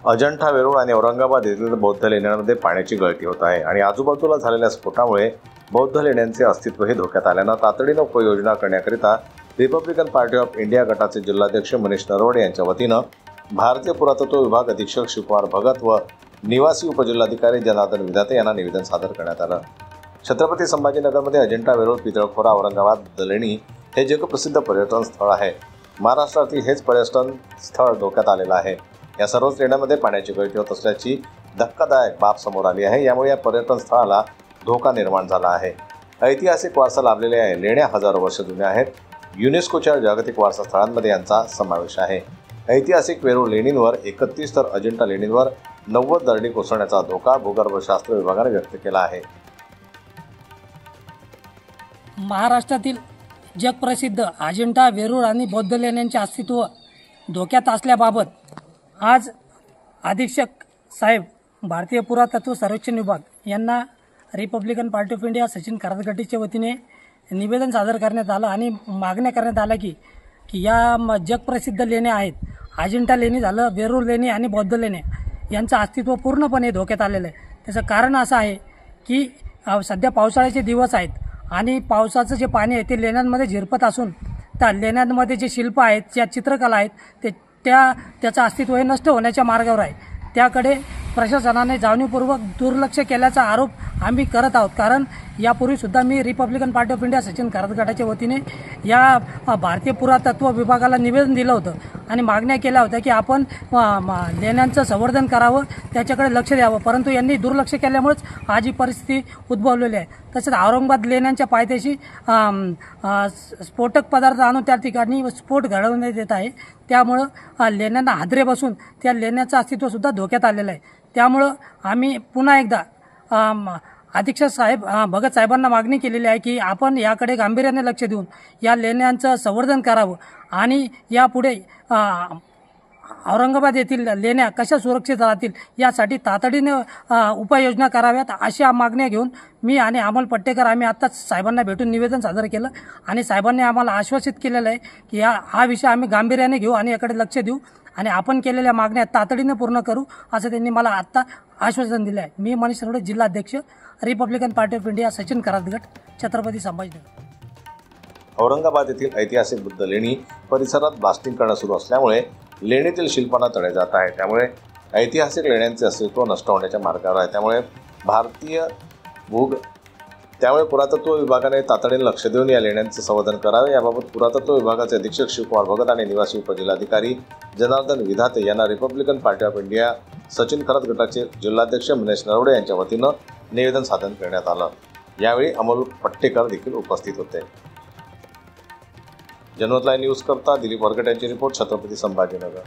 अजंठा वेरूळ आणि औरंगाबाद येथील बौद्ध लेण्यांमध्ये पाण्याची गळती होत आहे आणि आजूबाजूला झालेल्या स्फोटामुळे बौद्ध लेण्यांचे अस्तित्वही धोक्यात आल्यानं तातडीनं उपाययोजना करण्याकरिता रिपब्लिकन पार्टी ऑफ इंडिया गटाचे जिल्हाध्यक्ष मनीष नरवडे यांच्या वतीनं भारतीय पुरातत्व विभाग अधीक्षक शिवकुमार भगत व निवासी उपजिल्हाधिकारी जनार्दन विधाते यांना निवेदन सादर करण्यात आलं। छत्रपती संभाजीनगरमध्ये अजंठा वेरूळ पितळखोरा औरंगाबाद लेणी हे जगप्रसिद्ध पर्यटन स्थळ आहे। महाराष्ट्रातील हेच पर्यटन स्थळ धोक्यात आलेलं आहे। या सर्वच लेण्यांमध्ये पाण्याची गळती होत असल्याची धक्कादायक बाब समोर आली आहे। यामुळे या पर्यटन स्थळाला धोका निर्माण झाला आहे। ऐतिहासिक वारसा लाभलेल्या या लेण्या हजारो वर्ष जुन्या आहेत। युनेस्कोच्या जागतिक वारसा स्थळांमध्ये यांचा समावेश आहे। ऐतिहासिक वेरूळ लेणींवर 31 तर अजंठा लेणींवर 90 दरडी कोसळण्याचा धोका भूगर्भशास्त्र विभागाने व्यक्त केला आहे। महाराष्ट्रातील जगप्रसिद्ध अजंठा वेरूळ आणि बौद्ध लेण्यांचे अस्तित्व धोक्यात असल्याबाबत आज अधीक्षक साहेब भारतीय पुरातत्व सर्वेक्षण विभाग यांना Republican party of India Sachin करादगट्टीच्या वतीने निवेदन सादर करण्यात आलं आणि मागण्या करण्यात आल्या की या जगप्रसिद्ध लेण्या आहेत, अजंठा लेणी झालं, वेरूळ लेणी आणि बौद्ध लेण्या यांचं अस्तित्व पूर्णपणे धोक्यात आलेलं आहे। त्याचं कारण असं आहे की सध्या पावसाळ्याचे दिवस आहेत आणि पावसाचं जे पाणी आहे ते लेण्यांमध्ये झिरपत असून त्या लेण्यांमध्ये जे शिल्प आहेत, ज्या चित्रकला आहेत त्याचं अस्तित्व हे नष्ट होण्याच्या मार्गावर आहे। त्याकडे प्रशासनाने जाणीवपूर्वक दुर्लक्ष केल्याचा आरोप आम्ही करत आहोत। कारण यापूर्वीसुद्धा मी Republican party of India Sachin करादगटाच्या वतीने या भारतीय पुरातत्व विभागाला निवेदन दिलं होतं आणि मागण्या केल्या होत्या की आपण लेण्यांचं संवर्धन करावं, त्याच्याकडे लक्ष द्यावं, परंतु यांनी दुर्लक्ष केल्यामुळेच आज ही परिस्थिती उद्भवलेली आहे। तसेच औरंगाबाद लेण्यांच्या पायथ्याशी स्फोटक पदार्थ आणून त्या ठिकाणी स्फोट घडवण्यात येत आहे। त्यामुळं लेण्यांना हादरे बसून त्या लेण्याचं अस्तित्वसुद्धा धोक्यात आलेलं आहे। त्यामुळं आम्ही पुन्हा एकदा अधीक्षक साहेब भगत साहेबांना मागणी केलेली आहे की आपण याकडे गांभीर्याने लक्ष देऊन या लेण्यांचं संवर्धन करावं आणि यापुढे औरंगाबाद येथील लेण्या कशा सुरक्षित राहतील यासाठी तातडीने उपाययोजना कराव्यात अशा मागण्या घेऊन मी आणि अमोल पट्टेकर आम्ही आत्ताच साहेबांना भेटून निवेदन सादर केलं आणि साहेबांनी आम्हाला आश्वासित केलेलं आहे की हा विषय आम्ही गांभीर्याने घेऊ आणि याकडे लक्ष देऊ आणि आपण केलेल्या मागण्या तातडीने पूर्ण करू असं त्यांनी मला आत्ता आश्वासन दिलं आहे। मी मनीष नरवडे, जिल्हाध्यक्ष Republican party of India Sachin करादगट, छत्रपती संभाजीनगर। औरंगाबाद येथील ऐतिहासिक बुद्ध लेणी परिसरात ब्लास्टिंग करणं सुरू असल्यामुळे लेणीतील शिल्पांना तडे जात आहे। त्यामुळे ऐतिहासिक लेण्यांचे अस्तित्व नष्ट होण्याच्या मार्गावर आहे। त्यामुळे पुरातत्व विभागाने तातडीने लक्ष देऊन या लेण्यांचे संवर्धन करावे। याबाबत पुरातत्व विभागाचे अधीक्षक शिवकुमार भगत आणि निवासी उपजिल्हाधिकारी जनार्दन विधाते यांना Republican party of India Sachin करादगटाचे जिल्हाध्यक्ष मनीष नरवडे यांच्या वतीनं निवेदन सादर करण्यात आलं। यावेळी अमोल पट्टेकर देखील उपस्थित होते। जनमत लाईव्ह न्यूज करता दिलीप वरकट यांची रिपोर्ट, छत्रपती संभाजीनगर।